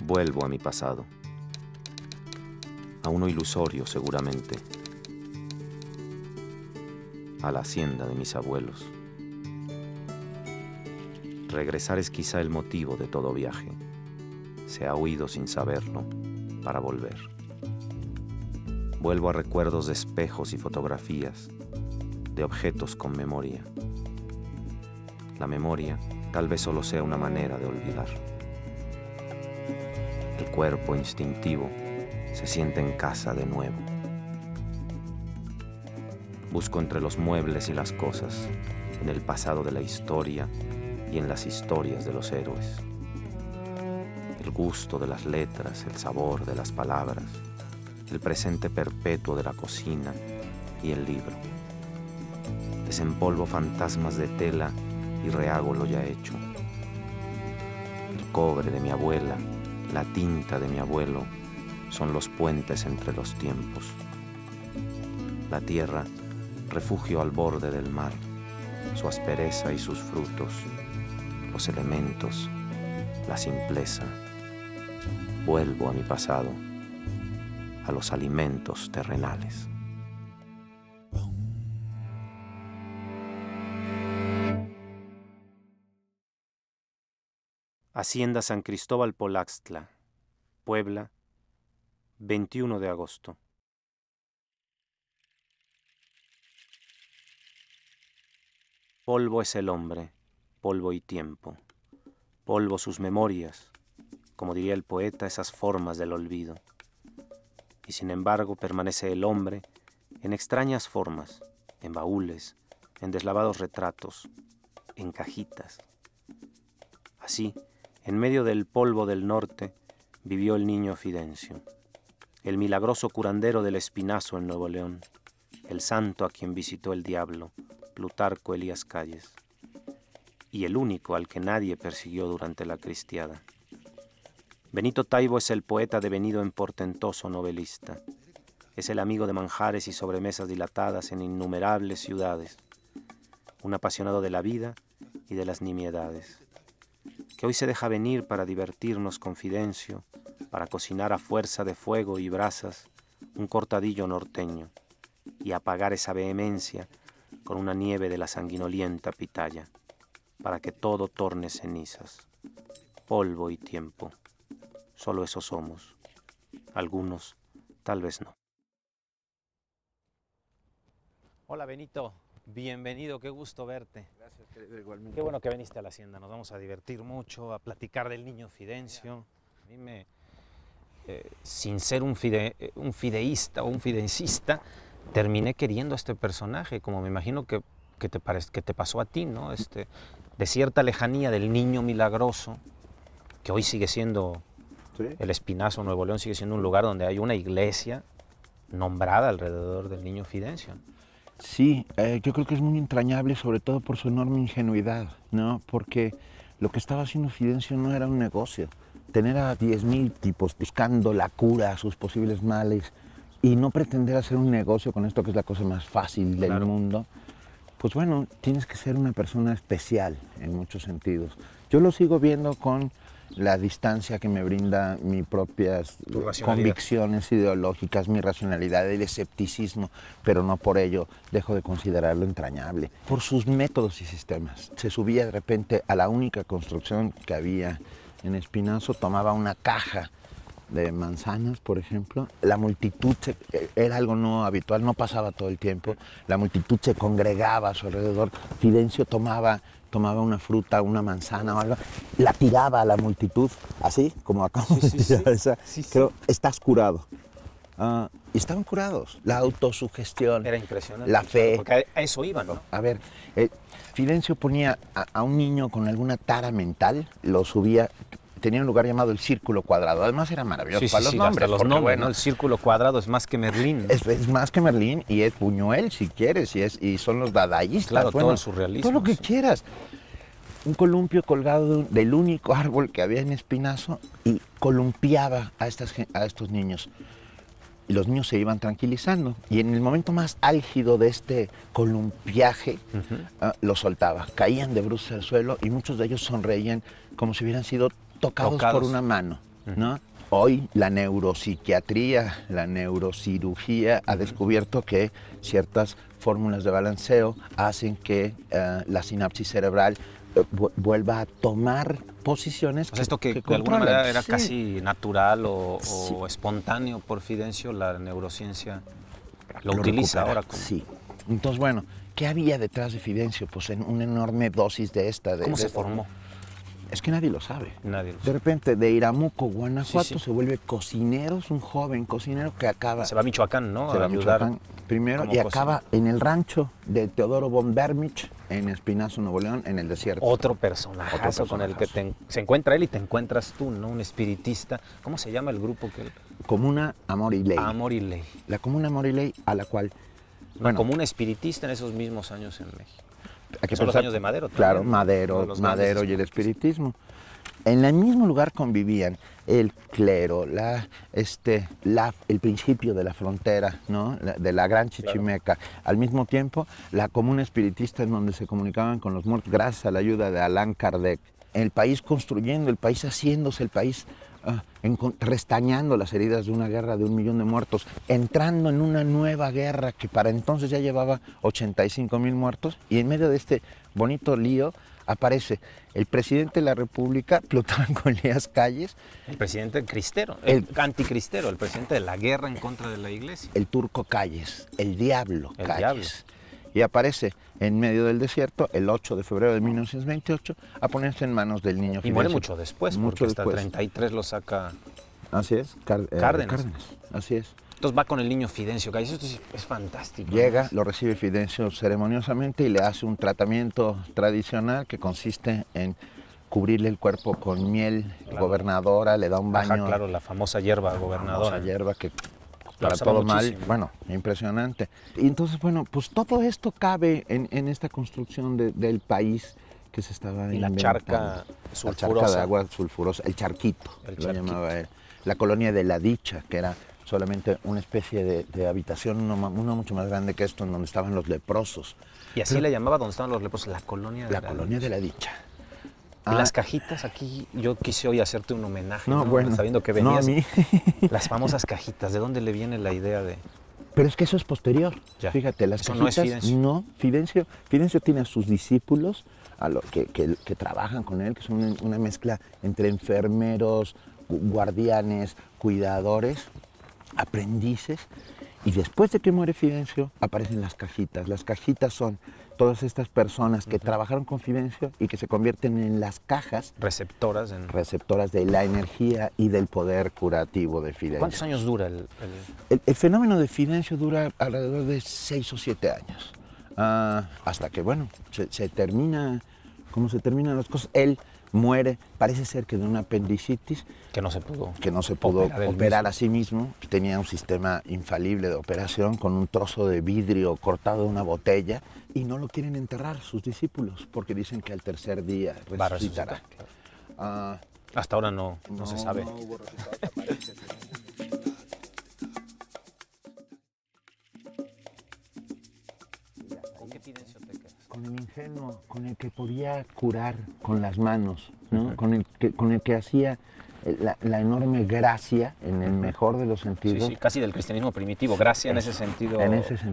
Vuelvo a mi pasado, a uno ilusorio seguramente, a la hacienda de mis abuelos. Regresar es quizá el motivo de todo viaje. Se ha huido sin saberlo para volver. Vuelvo a recuerdos de espejos y fotografías, de objetos con memoria. La memoria tal vez solo sea una manera de olvidar. El cuerpo instintivo se siente en casa de nuevo. Busco entre los muebles y las cosas, en el pasado de la historia y en las historias de los héroes. El gusto de las letras, el sabor de las palabras, el presente perpetuo de la cocina y el libro. Desempolvo fantasmas de tela y rehago lo ya hecho. El cobre de mi abuela, la tinta de mi abuelo, son los puentes entre los tiempos. La tierra, refugio al borde del mar, su aspereza y sus frutos, los elementos, la simpleza. Vuelvo a mi pasado, a los alimentos terrenales. Hacienda San Cristóbal Polaxtla, Puebla, 21 de agosto. Polvo es el hombre, polvo y tiempo. Polvo sus memorias, como diría el poeta, esas formas del olvido. Y sin embargo permanece el hombre en extrañas formas, en baúles, en deslavados retratos, en cajitas. Así, en medio del polvo del norte, vivió el niño Fidencio, el milagroso curandero del Espinazo en Nuevo León, el santo a quien visitó el diablo, Plutarco Elías Calles, y el único al que nadie persiguió durante la cristiada. Benito Taibo es el poeta devenido en portentoso novelista. Es el amigo de manjares y sobremesas dilatadas en innumerables ciudades, un apasionado de la vida y de las nimiedades, que hoy se deja venir para divertirnos con Fidencio, para cocinar a fuerza de fuego y brasas un cortadillo norteño y apagar esa vehemencia con una nieve de la sanguinolienta pitaya, para que todo torne cenizas, polvo y tiempo. Solo eso somos. Algunos, tal vez no. Hola Benito, bienvenido, qué gusto verte. Gracias, querido, igualmente. Qué bueno que viniste a la hacienda, nos vamos a divertir mucho, a platicar del niño Fidencio. A mí sin ser un fideísta o un fidencista, terminé queriendo a este personaje, como me imagino que te pasó a ti, ¿no? De cierta lejanía del niño milagroso, que hoy sigue siendo, ¿Sí? El Espinazo, Nuevo León, sigue siendo un lugar donde hay una iglesia nombrada alrededor del niño Fidencio. Sí, yo creo que es muy entrañable, sobre todo por su enorme ingenuidad, ¿no? Porque lo que estaba haciendo Fidencio no era un negocio. Tener a 10,000 tipos buscando la cura a sus posibles males y no pretender hacer un negocio con esto, que es la cosa más fácil del mundo, pues bueno, tienes que ser una persona especial en muchos sentidos. Yo lo sigo viendo con la distancia que me brinda mis propias convicciones ideológicas, mi racionalidad, el escepticismo, pero no por ello dejo de considerarlo entrañable. Por sus métodos y sistemas. Se subía de repente a la única construcción que había en Espinazo, tomaba una caja de manzanas, por ejemplo. La multitud era algo no habitual, no pasaba todo el tiempo. La multitud se congregaba a su alrededor. Fidencio tomaba una fruta, una manzana o algo, la tiraba a la multitud, así como acabamos de tirar esa. Creo, estás curado. Y estaban curados. La autosugestión, era impresionante, la fe. Porque a eso iban, ¿no? A ver, Fidencio ponía a un niño con alguna tara mental, lo subía. Tenía un lugar llamado el Círculo Cuadrado. Además era maravilloso para los nombres. Los nombres, bueno, ¿no? El Círculo Cuadrado es más que Merlín, ¿no? Es más que Merlín y es Buñuel, si quieres, y son los dadaístas. Claro, bueno, todo el surrealismo. Todo lo que quieras. Un columpio colgado del único árbol que había en Espinazo y columpiaba a estos niños. Y los niños se iban tranquilizando. Y en el momento más álgido de este columpiaje, los soltaba. Caían de bruces al suelo y muchos de ellos sonreían como si hubieran sido tocados por una mano. ¿no? Hoy la neuropsiquiatría, la neurocirugía ha descubierto que ciertas fórmulas de balanceo hacen que la sinapsis cerebral vuelva a tomar posiciones. O sea, esto que de controlan. alguna manera era Sí. casi natural o Sí. espontáneo por Fidencio, la neurociencia lo Lo utiliza recupera, ahora como... Sí. Entonces, bueno, ¿qué había detrás de Fidencio? Pues en una enorme dosis de esta. ¿Cómo se formó? Es que nadie lo sabe. Nadie lo De sabe. repente, de Iramuco, Guanajuato, Sí, sí. se vuelve cocinero, es un joven cocinero que acaba... Se va a Michoacán, ¿no? Se va a ayudar Michoacán primero como y cocinero. acaba en el rancho de Teodoro von Bermich, en Espinazo, Nuevo León, en el desierto. Otro personajazo con el que se encuentra él y te encuentras tú, ¿no? Un espiritista. ¿Cómo se llama el grupo? Comuna Amor y Ley. Amor y Ley. La Comuna Amor y Ley, a la cual... Como un espiritista en esos mismos años en México. hay que Son los pensar- años de Madero Claro, también, uno Madero, de los grandes Madero y el espiritismo. En el mismo lugar convivían el clero, el principio de la frontera, ¿no? De la gran Chichimeca. Al mismo tiempo, la comuna espiritista en donde se comunicaban con los muertos, gracias a la ayuda de Allan Kardec. El país construyendo, el país haciéndose, el país restañando las heridas de una guerra de 1 millón de muertos, entrando en una nueva guerra que para entonces ya llevaba 85,000 muertos, y en medio de este bonito lío aparece el presidente de la República, Plutarco Elías Calles, El presidente cristero, el anticristero, el presidente de la guerra en contra de la iglesia. el turco Calles, el diablo El Calles. diablo. Y aparece en medio del desierto el 8 de febrero de 1928 a ponerse en manos del niño Y muere Fidencio. mucho después, Mucho porque hasta el después. 33 lo saca. Así es, Cárdenas. Así es. Entonces va con el niño Fidencio Calles. Esto sí es fantástico. Llega, ¿no? lo recibe Fidencio ceremoniosamente y le hace un tratamiento tradicional que consiste en cubrirle el cuerpo con miel gobernadora, le da un baño. Ajá, claro, la famosa hierba gobernadora. Famosa hierba que La para usaba todo mal, muchísimo. bueno, impresionante. Y entonces, bueno, pues todo esto cabe en esta construcción del país que se estaba Y la inventando. charca La charca sulfurosa. de agua sulfurosa, el charquito, El lo charquito. llamaba él. La colonia de la Dicha, que era solamente una especie de habitación, uno mucho más grande que esto, en donde estaban los leprosos. Y así le llamaba donde estaban los leprosos, la colonia de La colonia de la Dicha. Y las cajitas aquí, yo quise hoy hacerte un homenaje, No, bueno, sabiendo que no a venías. mí. Las famosas cajitas, ¿de dónde le viene la idea de...? Pero es que eso es posterior. Ya. Fíjate, las Eso no es cajitas, Fidencio. no, Fidencio tiene a sus discípulos que trabajan con él, que son una mezcla entre enfermeros, guardianes, cuidadores, aprendices. Y después de que muere Fidencio, aparecen las cajitas. Las cajitas son todas estas personas que trabajaron con Fidencio y que se convierten en las cajas Receptoras. receptoras de la energía y del poder curativo de Fidencio. ¿Cuántos años dura el...? El fenómeno de Fidencio dura alrededor de 6 o 7 años, hasta que, bueno, se termina, como se terminan las cosas. Él muere, parece ser que de una apendicitis, Que no se pudo. que no se pudo él operar mismo. a sí mismo. Tenía un sistema infalible de operación con un trozo de vidrio cortado de una botella, y no lo quieren enterrar sus discípulos porque dicen que al tercer día Va a resucitará. resucitar, claro. Hasta ahora no se sabe. No hubo resultados aparentes. ¿Con qué Fidencio te quedas? Con el ingenuo, con el que podía curar con las manos, ¿no? Con el que hacía la enorme gracia, en el mejor de los Sí, sentidos. sí, casi del cristianismo primitivo, gracia en ese sentido,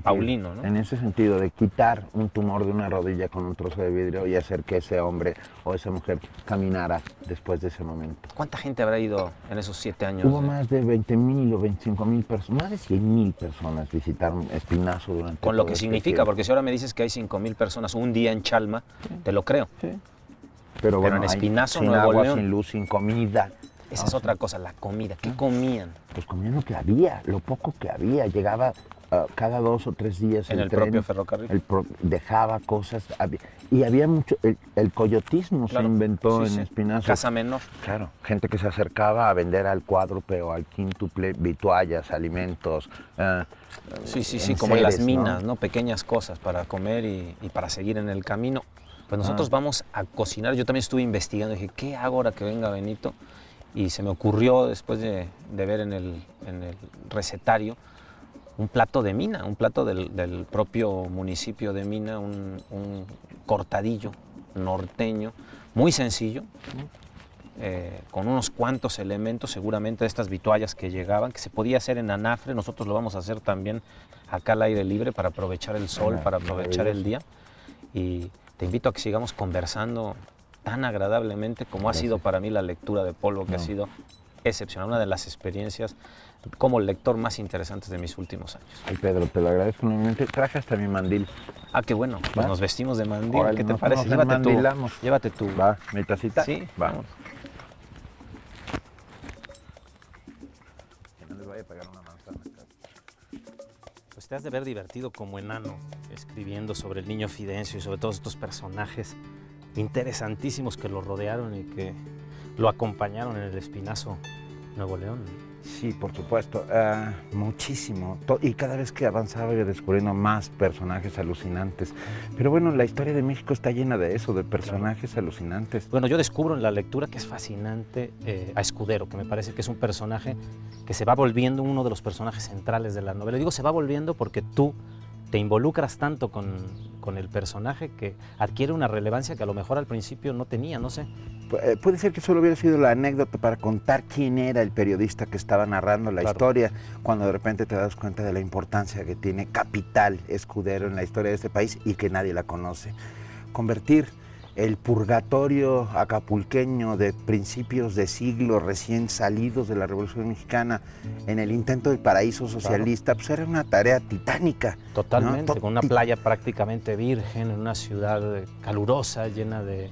paulino, ¿no? En ese sentido, de quitar un tumor de una rodilla con un trozo de vidrio y hacer que ese hombre o esa mujer caminara después de ese momento. ¿Cuánta gente habrá ido en esos 7 años? Hubo más de 20,000 o 25,000 personas, más de 100,000 personas visitaron Espinazo durante Con lo todo que este significa, tiempo. porque si ahora me dices que hay 5,000 personas un día en Chalma, te lo creo. Sí. Pero bueno, en hay Espinazo, sin Nuevo agua, León. sin luz, sin comida. Esa es otra cosa, la comida. ¿Qué comían? Pues comían lo que había, lo poco que había. Llegaba cada 2 o 3 días En el tren, propio ferrocarril. dejaba cosas. Y había mucho. El coyotismo Claro, se inventó sí, en sí. Espinazo. Casa menor. Claro, gente que se acercaba a vender al cuádruple o al quíntuple vituallas, alimentos. Sí, como en las enseres, minas, ¿no? Pequeñas cosas para comer y para seguir en el camino. Pues nosotros vamos a cocinar. Yo también estuve investigando, dije, ¿qué hago ahora que venga Benito? Y se me ocurrió, después de ver en el recetario, un plato de Mina, un plato del propio municipio de Mina, un cortadillo norteño, muy sencillo, con unos cuantos elementos, seguramente de estas vituallas que llegaban, que se podía hacer en anafre. Nosotros lo vamos a hacer también acá al aire libre para aprovechar el sol, para aprovechar el día. Y te invito a que sigamos conversando tan agradablemente como ha sido para mí la lectura de Polvo, que ha sido excepcional, una de las experiencias como lector más interesantes de mis últimos años. Ay, Pedro, te lo agradezco enormemente. Traje hasta mi mandil. Ah, qué bueno, pues nos vestimos de mandil. Órale, ¿Qué te parece? Llévate tu... Va, mi tacita. Sí, vamos. Que no les vaya a pegar una manzana. Pues te has de ver divertido como enano, escribiendo sobre el niño Fidencio y sobre todos estos personajes interesantísimos que lo rodearon y que lo acompañaron en el Espinazo Nuevo León. Sí, por supuesto, muchísimo. Y cada vez que avanzaba iba descubriendo más personajes alucinantes. Pero bueno, la historia de México está llena de eso, de personajes alucinantes. Bueno, yo descubro en la lectura que es fascinante a Escudero, que me parece que es un personaje que se va volviendo uno de los personajes centrales de la novela. Digo se va volviendo porque tú te involucras tanto con el personaje que adquiere una relevancia que a lo mejor al principio no tenía, no sé. Puede ser que solo hubiera sido la anécdota para contar quién era el periodista que estaba narrando la historia, cuando de repente te das cuenta de la importancia que tiene capital Escudero en la historia de este país y que nadie la conoce. Convertir el purgatorio acapulqueño de principios de siglo recién salidos de la Revolución Mexicana en el intento del paraíso socialista, pues era una tarea titánica. Totalmente, ¿no? con una playa prácticamente virgen, en una ciudad calurosa, llena de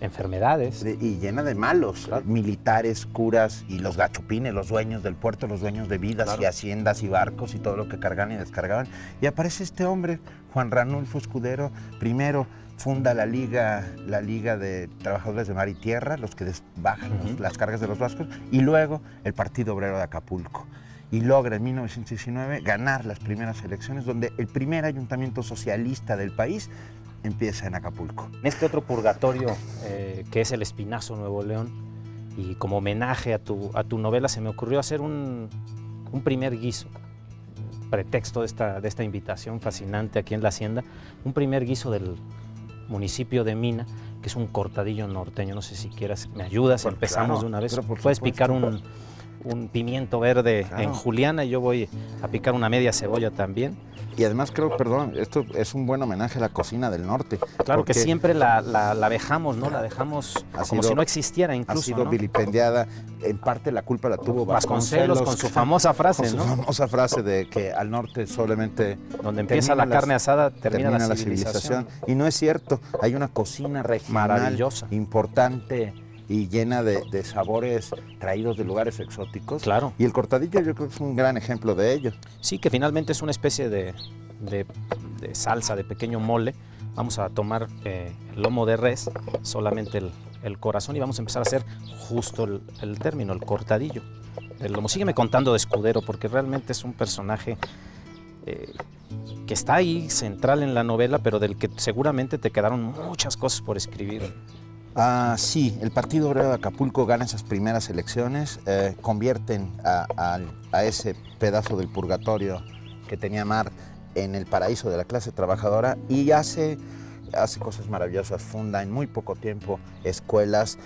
enfermedades. Y llena de malos, militares, curas y los gachupines, los dueños del puerto, los dueños de vidas y haciendas y barcos y todo lo que cargaban y descargaban. Y aparece este hombre, Juan Ranulfo Escudero, primero funda la Liga de Trabajadores de Mar y Tierra, los que bajan las cargas de los vascos, y luego el Partido Obrero de Acapulco. Y logra en 1919 ganar las primeras elecciones, donde el primer ayuntamiento socialista del país empieza en Acapulco. Este otro purgatorio, que es el Espinazo Nuevo León, y como homenaje a tu novela se me ocurrió hacer un primer guiso, pretexto de esta invitación fascinante aquí en la Hacienda, un primer guiso del municipio de Mina, que es un cortadillo norteño. No sé si quieras, me ayudas, bueno, empezamos de una vez. Puedes picar un pimiento verde en juliana y yo voy a picar una media cebolla también. Y además creo, perdón, esto es un buen homenaje a la cocina del norte. Claro, que siempre la dejamos, ¿no? La dejamos como si no existiera incluso, ha sido, ¿no?, vilipendiada. En parte la culpa la tuvo Vasconcelos con su famosa frase, con su famosa frase de que al norte solamente... Donde empieza la carne asada, termina la civilización. Y no es cierto, hay una cocina regional maravillosa, importante y llena de sabores traídos de lugares exóticos. Claro. Y el cortadillo yo creo que es un gran ejemplo de ello. Sí, que finalmente es una especie de salsa, de pequeño mole. Vamos a tomar el lomo de res, solamente el corazón, y vamos a empezar a hacer justo el término, el cortadillo del lomo. Sígueme contando de Escudero, porque realmente es un personaje que está ahí central en la novela, pero del que seguramente te quedaron muchas cosas por escribir. Sí, el Partido Obrero de Acapulco gana esas primeras elecciones, convierten a ese pedazo del purgatorio que tenía Mar en el paraíso de la clase trabajadora y hace cosas maravillosas, funda en muy poco tiempo escuelas,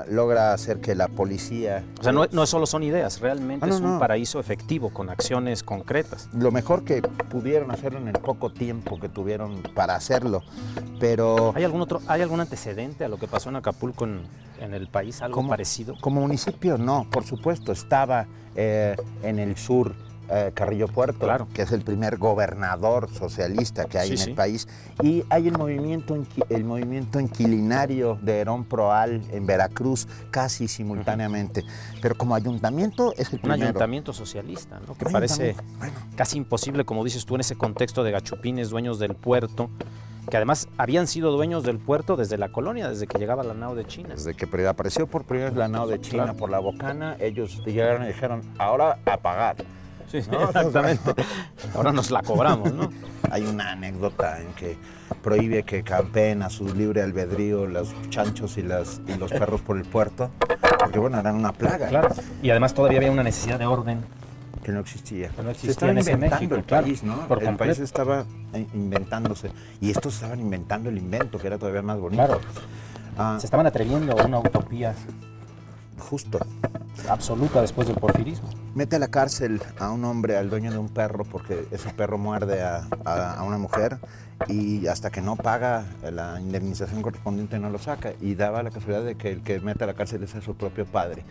logra hacer que la policía... O sea, no solo son ideas, realmente es un paraíso efectivo, con acciones concretas. Lo mejor que pudieron hacerlo en el poco tiempo que tuvieron para hacerlo, pero... ¿Hay algún antecedente a lo que pasó en Acapulco en el país, algo parecido? Como municipio no, por supuesto, estaba en el sur Carrillo Puerto, claro, que es el primer gobernador socialista que hay en el país, y hay el movimiento inquilinario de Herón Proal en Veracruz casi simultáneamente, pero como ayuntamiento es el primero. Un ayuntamiento socialista, ¿no? Que parece casi imposible, como dices tú, en ese contexto de gachupines, dueños del puerto, que además habían sido dueños del puerto desde la colonia, desde que llegaba la nao de China. Desde que apareció por primera vez la nao de China, por la Bocana, ellos llegaron y dijeron, ahora a pagar. Sí, ¿no? Exactamente. Ahora nos la cobramos, ¿no? Hay una anécdota en que prohíbe que campeen a su libre albedrío los chanchos y los perros por el puerto, porque bueno, eran una plaga. Claro. Y además todavía había una necesidad de orden que no existía. Que no existía. Se estaba en inventando México, el país, ¿no? Por el país estaba inventándose y estos estaban inventando el invento, que era todavía más bonito. Claro. Se estaban atreviendo a una utopía justo. Absoluta después del porfirismo. Mete a la cárcel a un hombre, al dueño de un perro, porque ese perro muerde a una mujer y hasta que no paga la indemnización correspondiente no lo saca. Y daba la casualidad de que el que mete a la cárcel es a su propio padre.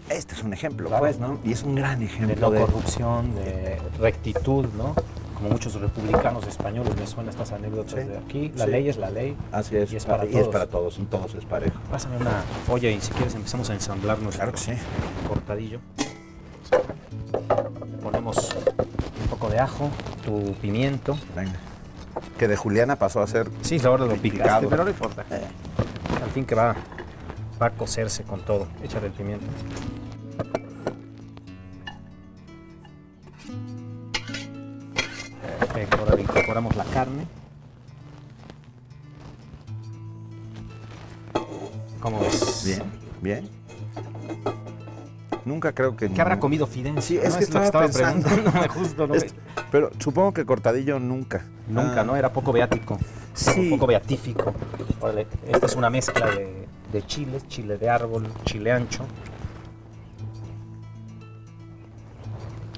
Este es un ejemplo, claro, pues, ¿no? Y es un gran ejemplo de no corrupción, de rectitud, ¿no? Como muchos republicanos españoles me suenan estas anécdotas sí, de aquí. La ley es la ley. Así es. Y es para y todos. es para todos, y todos es parejo. Pásame una olla y si quieres empezamos a ensamblar nuestro Claro que sí. cortadillo. Ponemos un poco de ajo, tu pimiento. Venga. Que de Juliana pasó a ser... Sí, ahora lo picado. picaste, pero no importa. Al fin que va a cocerse con todo. Échale el pimiento. Perfecto, ahora le incorporamos la carne. ¿Cómo ves? Bien, bien. Nunca creo que... ¿Qué habrá comido Fidencio? Sí, es ¿no? que lo estaba pensando. preguntándome justo, ¿no? Pero supongo que cortadillo nunca. Nunca, ¿no? Era poco beático. Sí. Poco beatífico. Órale, esta es una mezcla de chiles, chile de árbol, chile ancho.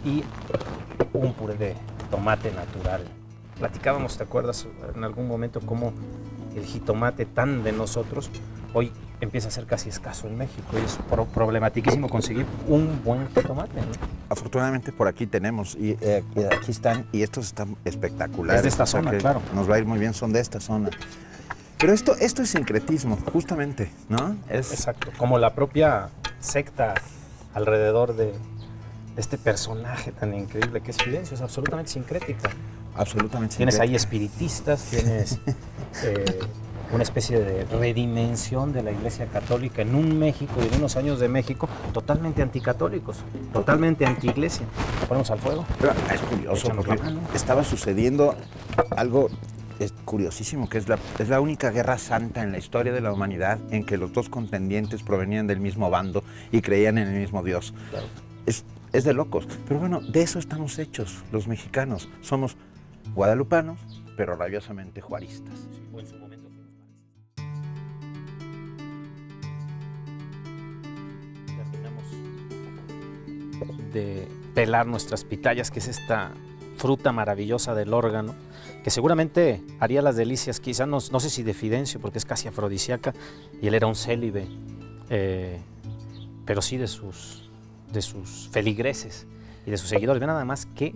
Y un puré de tomate natural. Platicábamos, ¿te acuerdas en algún momento cómo el jitomate tan de nosotros hoy empieza a ser casi escaso en México y es problematiquísimo conseguir un buen jitomate, ¿no? Afortunadamente por aquí tenemos, y aquí están, y estos están espectaculares. Es de esta zona, claro. Nos va a ir muy bien, son de esta zona. Pero esto es sincretismo, justamente, ¿no? Exacto, como la propia secta alrededor de este personaje tan increíble que es Fidencio, es absolutamente sincrética. Absolutamente Tienes sincrética. ahí espiritistas, tienes una especie de redimensión de la Iglesia Católica en un México y en unos años de México totalmente anticatólicos, totalmente anti-iglesia. ¿Lo ponemos al fuego? Pero es curioso Échanos porque la mano. estaba sucediendo algo curiosísimo, que es la única guerra santa en la historia de la humanidad en que los dos contendientes provenían del mismo bando y creían en el mismo Dios. Claro. Es de locos. Pero bueno, de eso estamos hechos los mexicanos. Somos guadalupanos, pero rabiosamente juaristas. O en su momento fuimos Terminamos de pelar nuestras pitayas, que es esta fruta maravillosa del órgano, que seguramente haría las delicias, quizás no sé si de Fidencio, porque es casi afrodisíaca, y él era un célibe, pero sí de sus feligreses y de sus seguidores. Ve nada más qué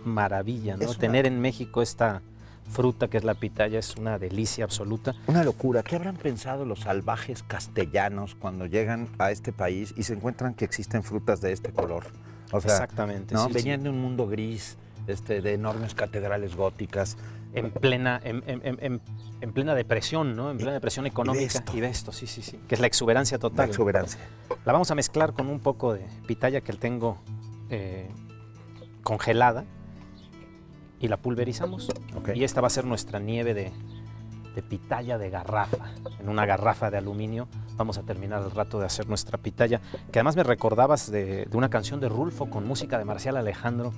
maravilla, ¿no? Tener en México esta fruta que es la pitaya es una delicia absoluta. Una locura. ¿Qué habrán pensado los salvajes castellanos cuando llegan a este país y se encuentran que existen frutas de este color? O sea, exactamente. ¿no? Sí, Venían de un mundo gris, de enormes catedrales góticas. En plena depresión, ¿no? En plena depresión económica. Y ve esto, sí. Que es la exuberancia total. La exuberancia. La vamos a mezclar con un poco de pitaya que tengo congelada y la pulverizamos. Okay. Y esta va a ser nuestra nieve de pitaya de garrafa. En una garrafa de aluminio vamos a terminar al rato de hacer nuestra pitaya, que además me recordabas de una canción de Rulfo con música de Marcial Alejandro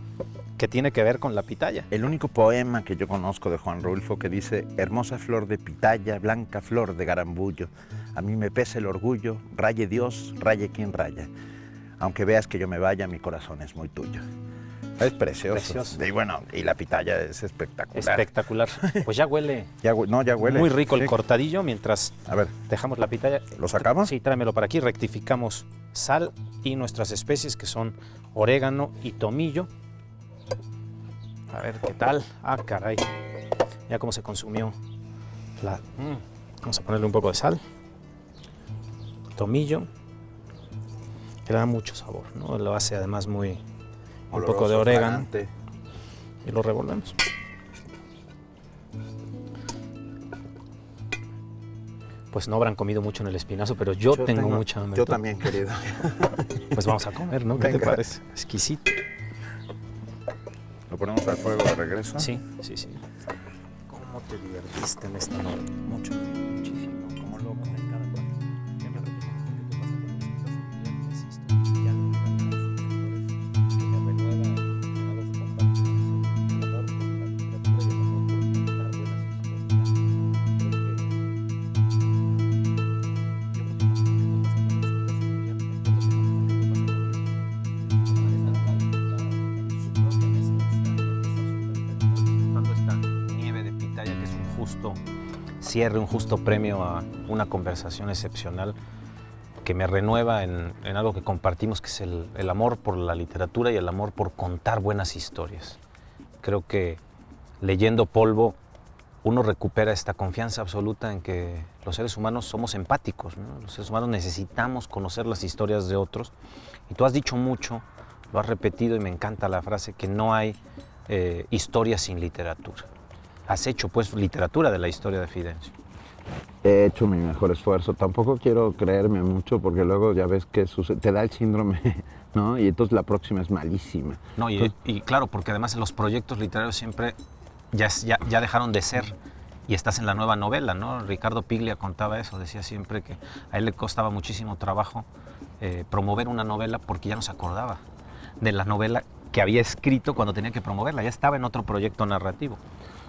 que tiene que ver con la pitaya. El único poema que yo conozco de Juan Rulfo que dice: hermosa flor de pitaya, blanca flor de garambullo, a mí me pesa el orgullo, raye Dios, raye quien raya, aunque veas que yo me vaya, mi corazón es muy tuyo. Es precioso. Precioso. Y bueno, y la pitaya es espectacular. Espectacular. Pues ya huele. Ya huele. Muy rico sí. el cortadillo. Mientras a ver, dejamos la pitaya. ¿lo sacamos? Sí, tráemelo para aquí. Rectificamos sal y nuestras especies que son orégano y tomillo. A ver qué tal. Ah, caray. Ya cómo se consumió la... Vamos a ponerle un poco de sal. Tomillo. Que le da mucho sabor, ¿no? Lo hace además muy... Un poco de orégano. Fragante. Y lo revolvemos. Pues no habrán comido mucho en el espinazo, pero yo tengo mucha hambre. Yo también, querido. Pues vamos a comer, ¿no? ¿Qué te parece? Exquisito. ¿Lo ponemos al fuego de regreso? Sí. ¿Cómo te divertiste en esta noche? Muchísimo. Como loco en cada parte. Siempre repito, porque tú pasas por muchas cosas y ya insisto, ya lo digan a los suscriptores, que me renueva a los compartidos, el amor por la literatura y el amor por contar buenas historias. Creo que yo creo que tú pasas por muchas cosas y ya cierre, un justo premio a una conversación excepcional que me renueva en algo que compartimos, que es el amor por la literatura y el amor por contar buenas historias. Creo que leyendo Polvo uno recupera esta confianza absoluta en que los seres humanos somos empáticos, ¿no? Los seres humanos necesitamos conocer las historias de otros. Y tú has dicho mucho, lo has repetido y me encanta la frase, que no hay historia sin literatura. Has hecho pues literatura de la historia de Fidencio. He hecho mi mejor esfuerzo. Tampoco quiero creerme mucho porque luego ya ves que te da el síndrome, ¿no? Y entonces la próxima es malísima. No, y claro, porque además los proyectos literarios siempre ya dejaron de ser y estás en la nueva novela, ¿no? Ricardo Piglia contaba eso, decía siempre que a él le costaba muchísimo trabajo promover una novela porque ya no se acordaba de la novela que había escrito cuando tenía que promoverla, ya estaba en otro proyecto narrativo.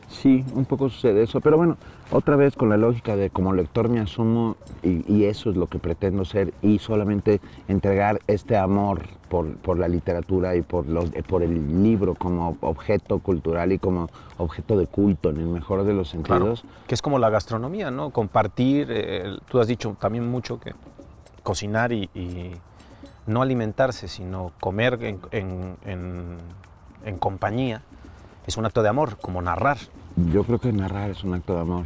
Sí, un poco sucede eso, pero bueno, otra vez con la lógica de como lector me asumo y eso es lo que pretendo ser y solamente entregar este amor por la literatura y por el libro como objeto cultural y como objeto de culto en el mejor de los sentidos. Claro, que es como la gastronomía, ¿no? Compartir, tú has dicho también mucho que cocinar y no alimentarse, sino comer en compañía es un acto de amor, como narrar. Yo creo que narrar es un acto de amor.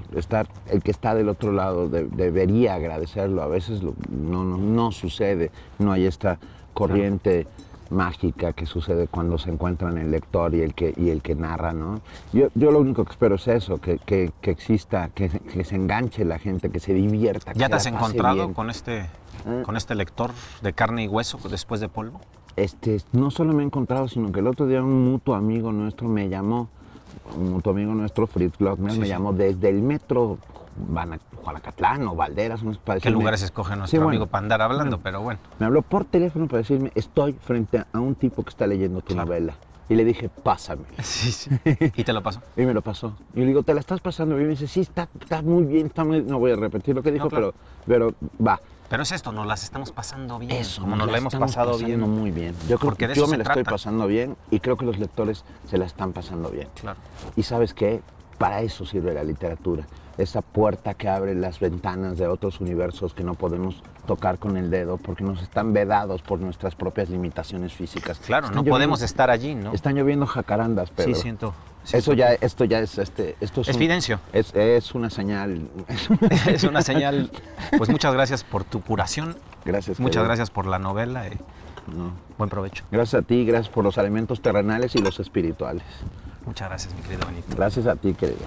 El que está del otro lado debería agradecerlo. A veces no sucede, no hay esta corriente mágica que sucede cuando se encuentran el lector y el que narra, ¿no? Yo lo único que espero es eso, que exista, que se enganche la gente, que se divierta. ¿Ya te has encontrado con este lector de carne y hueso después de Polvo? No solo me he encontrado, sino que el otro día un mutuo amigo nuestro me llamó, Fritz Glockner, me llamó desde el metro Juanacatlán o Valderas. ¿Qué lugares escoge nuestro amigo para andar hablando? Pero bueno. Me habló por teléfono para decirme, estoy frente a un tipo que está leyendo tu novela. Y le dije, pásame. Sí. ¿Y te lo pasó? Y me lo pasó. Y le digo, ¿te la estás pasando bien? Y me dice, sí, está muy bien, no voy a repetir lo que dijo, claro. pero va. Pero es esto, nos las estamos pasando bien. Eso, como nos la hemos pasado bien. Muy bien. Yo creo que yo me la estoy pasando bien y creo que los lectores se la están pasando bien. Claro. Y ¿sabes qué? Para eso sirve la literatura. Esa puerta que abre las ventanas de otros universos que no podemos tocar con el dedo porque nos están vedados por nuestras propias limitaciones físicas. Claro, no podemos estar allí, ¿no? Están lloviendo jacarandas, pero... Sí, siento. Esto ya es es Fidencio. Es una señal. Es una señal. Pues muchas gracias por tu curación. Gracias. Muchas gracias por la novela. Buen provecho. Gracias a ti, gracias por los alimentos terrenales y los espirituales. Muchas gracias, mi querido Benito. Gracias a ti, querida.